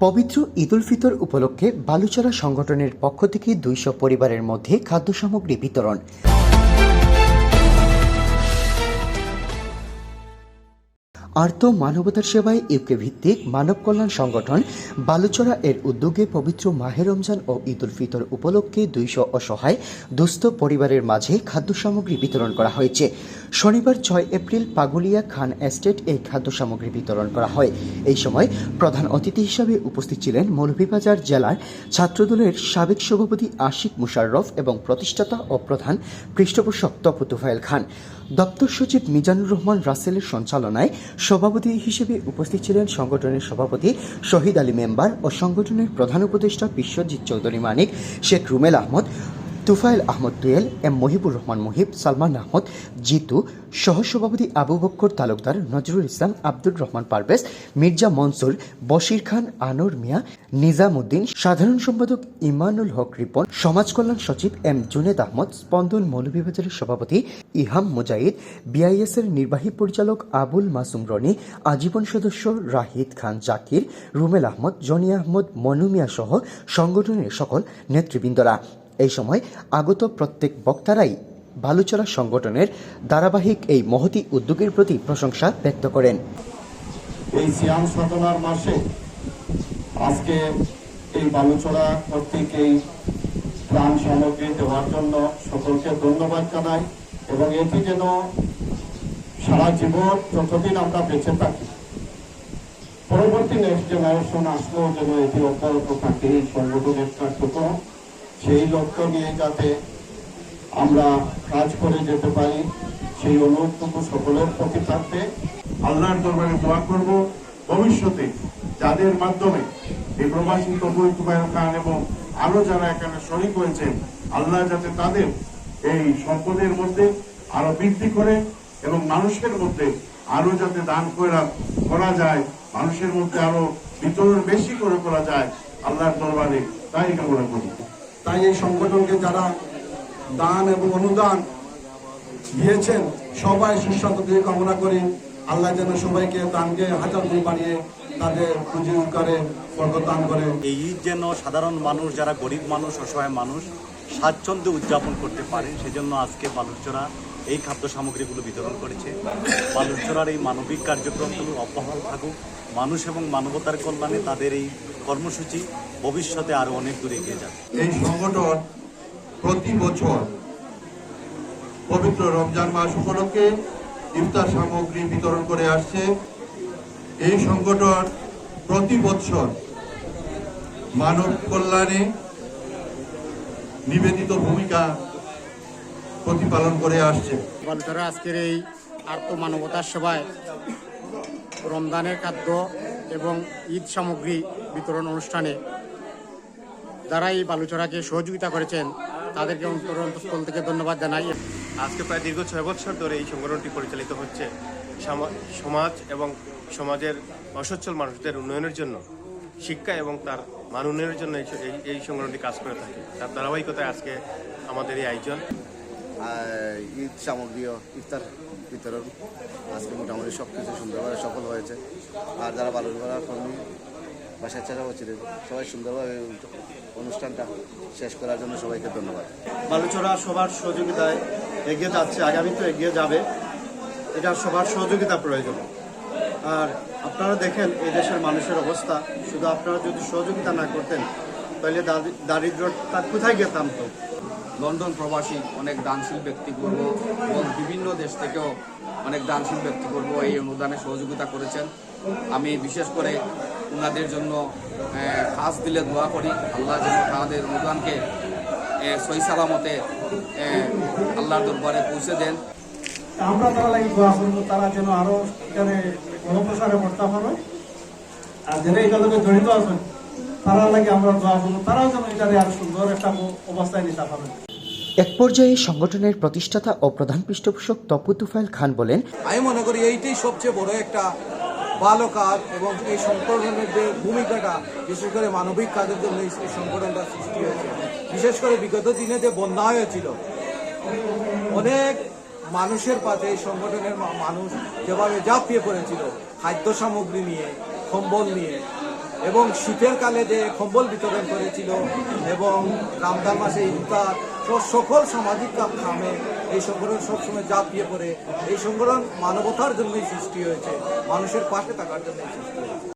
পবিত্র ঈদ উল ফিতর উপলক্ষে বালুচরা সংগঠনের পক্ষ থেকে ২০০ পরিবারের মধ্যে খাদ্য সামগ্রী বিতরণ। আর্ত মানবতার সেবায় ইউকে ভিত্তিক মানব কল্যাণ সংগঠন বালুচরা এর উদ্যোগে পবিত্র মাহে রমজান ও ঈদ উল ফিতর উপলক্ষে ২০০ অসহায় দুস্থ পরিবারের মাঝে খাদ্য সামগ্রী বিতরণ করা হয়েছে। শনিবার ৬ এপ্রিল পাগুলিয়া খান এস্টেট এই খাদ্য সামগ্রী বিতরণ করা হয়। এই সময় প্রধান অতিথি হিসাবে উপস্থিত ছিলেন মৌলভীবাজার জেলার ছাত্রদলের সাবেক সভাপতি আশিক মুশাররফ এবং প্রতিষ্ঠাতা ও প্রধান পৃষ্ঠপোষক তপু তুফাইল খান। দপ্তর সচিব মিজানুর রহমান রাসেলের সঞ্চালনায় সভাপতি হিসেবে উপস্থিত ছিলেন সংগঠনের সভাপতি শহীদ আলী মেম্বার ও সংগঠনের প্রধান উপদেষ্টা বিশ্বজিৎ চৌধুরী মানিক, শেখ রুমেল আহমদ, তুফাইল আহমদ তুয়েল, এম মহিবুর রহমান মুহিব, সালমান আহমদ জিতু, সহসভাপতি আবু বক্কর তালুকদার, নজরুল ইসলাম, আব্দুর রহমান পারভেজ, মির্জা মনসুর, বশির খান, আনোর মিয়া, নিজামউদ্দিন, সাধারণ সম্পাদক ইমানুল হক রিপন, সমাজ কল্যাণ সচিব এম জুনেদ আহমদ, স্পন্দন মৌলভীবাজারের সভাপতি ইহাম মুজাহিদ, বিআইএস এর নির্বাহী পরিচালক আবুল মাসুম রনি, আজীবন সদস্য রাহিদ খান জাকির, রুমেল আহমদ, জনি আহমদ, মনু মিয়া সহ সংগঠনের সকল নেতৃবৃন্দরা। এই সময় আগত প্রত্যেক বক্তারাই বালুচরা সংগঠনের ধারাবাহিক এই মহতী উদ্যোগের প্রতি প্রশংসা ব্যক্ত করেন। এই সিয়াম সাধনার মাসে আজকে এই বালুচরা কর্তৃক এই ত্রাণ সামগ্রী দেওয়ার জন্য সকলকে ধন্যবাদ জানাই এবং এটি যেন সারা জীবন যতদিন আমরা বেঁচে থাকি, পরবর্তী নেক্সট জেনারেশন আসলেও যেন এটি অব্যাহত থাকে। এই সংগঠনের কার্যক্রম সেই লক্ষ্য নিয়ে যাতে আমরা কাজ করে যেতে পারি সেই অনুরোধটুকু সকলের প্রতি থাকবে। আল্লাহর দরবারে দোয়া করব ভবিষ্যতে যাদের মাধ্যমে এই প্রবাসী তপু তুফাইল খান এবং আরো যারা এখানে শরীক হয়েছেন, আল্লাহ যাতে তাদের এই সম্পদের মধ্যে আরো বৃদ্ধি করে এবং মানুষের মধ্যে আরো যাতে দান করা যায়, মানুষের মধ্যে আরো বিতরণ বেশি করে করা যায়, আল্লাহর দরবারে তাই কামনা করি। তাই এই সংগঠনকে যারা দান এবং অনুদান দিয়েছেন সবাই সুস্বাস্থ্য দিয়ে কামনা করি। আল্লাহ যেন সবাইকে দানকে হাজার গুণ বাড়িয়ে তাদের পুঁজি করে বরকত দান করে। এই ঈদ যেন সাধারণ মানুষ, যারা গরিব মানুষ, অসহায় মানুষ স্বাচ্ছন্দ্যে উদযাপন করতে পারে, সেজন্য আজকে বালুচরা এই খাদ্য সামগ্রীগুলো বিতরণ করেছে। বালুচরার এই মানবিক কার্যক্রমগুলো অব্যাহত থাকুক। মানুষ এবং মানবতার কল্যাণে তাদের এই কর্মসূচি ভবিষ্যতে আরো অনেক দূর এগিয়ে যাবে। এই সংগঠন প্রতি বছর পবিত্র রমজান মাস উপলক্ষে ইফতার সামগ্রী বিতরণ করে আসছে। এই সংগঠন প্রতি বছর মানব কল্যাণে নিবেদিত ভূমিকা প্রতিপালন করে আসছে। বালুচরা আজকের এই আর্ত মানবতার সেবায় রমজানের খাদ্য এবং ঈদ সামগ্রী বিতরণ অনুষ্ঠানে যারা এই বালুচরাকে সহযোগিতা করেছেন তাদেরকে অন্তঃস্থল থেকে ধন্যবাদ জানাই। আজকে প্রায় দীর্ঘ 6 বছর ধরে এই সংগঠনটি পরিচালিত হচ্ছে সমাজ এবং সমাজের অসচ্ছল মানুষদের উন্নয়নের জন্য, শিক্ষা এবং তার মান উন্নয়নের জন্য এই সংগঠনটি কাজ করে থাকে। তার ধারাবাহিকতায় আজকে আমাদের এই আয়োজন। ঈদ সামগ্রী ও ইফতার বিতরণ আজকে মোটামুটি সব কিছু সুন্দরভাবে সফল হয়েছে। আর যারা বালুচরা কর্মী বা স্বেচ্ছাসেবক ছিলেন সবাই সুন্দরভাবে অনুষ্ঠানটা শেষ করার জন্য সবাইকে ধন্যবাদ। বালুচরা সবার সহযোগিতায় এগিয়ে যাচ্ছে, আগামীতে এগিয়ে যাবে। এটা সবার সহযোগিতা প্রয়োজন। আর আপনারা দেখেন এই দেশের মানুষের অবস্থা, শুধু আপনারা যদি সহযোগিতা না করতেন তাহলে দারিদ্রতা কোথায় গেতাম। তো লন্ডন প্রবাসী অনেক দানশীল ব্যক্তিবর্গ এবং বিভিন্ন দেশ থেকেও অনেক দানশীল ব্যক্তিবর্গ এই অনুদানে সহযোগিতা করেছেন। আমি বিশেষ করে ওনাদের জন্য খাস দিলে দোয়া করি, আল্লাহ যেন তাদের অনুদানকে সহি সালামতে আল্লাহর দরবারে পৌঁছে দেন। আমরা তারা লাগি দোয়া করবো, তারা যেন আরো এখানে গণপ্রসারে করতে পারে। আর যারা এটা লোকে জড়িত আছেন তারা লাগে আমরা দোয়া করবো, তারাও যেন এটারে আরো সুন্দর একটা অবস্থায় নিতে পারেন। এক পর্যায়ে সংগঠনের প্রতিষ্ঠাতা ও প্রধান পৃষ্ঠপোষক তপু তুফাইল খান বলেন, আমি মনে করি এইটাই সবচেয়ে বড় একটা ভালো কাজ এবং এই সংগঠনের যে ভূমিকাটা, বিশেষ করে মানবিক কাজের জন্য এই সংগঠনটা সৃষ্টি হয়েছে। বিশেষ করে বিগত দিনে যে বন্যা হয়েছিল, অনেক মানুষের পাশে এই সংগঠনের মানুষ যেভাবে ঝাঁপিয়ে পড়েছিল খাদ্য সামগ্রী নিয়ে, কম্বল নিয়ে, এবং শীতের কালে যে কম্বল বিতরণ করেছিল এবং রমজান মাসে ইফতার সকল সামাজিক কামে এই সংগঠন সবসময় ঝাঁপিয়ে পড়ে। এই সংগঠন মানবতার জন্যই সৃষ্টি হয়েছে, মানুষের পাশে থাকার জন্যই সৃষ্টি হয়েছে।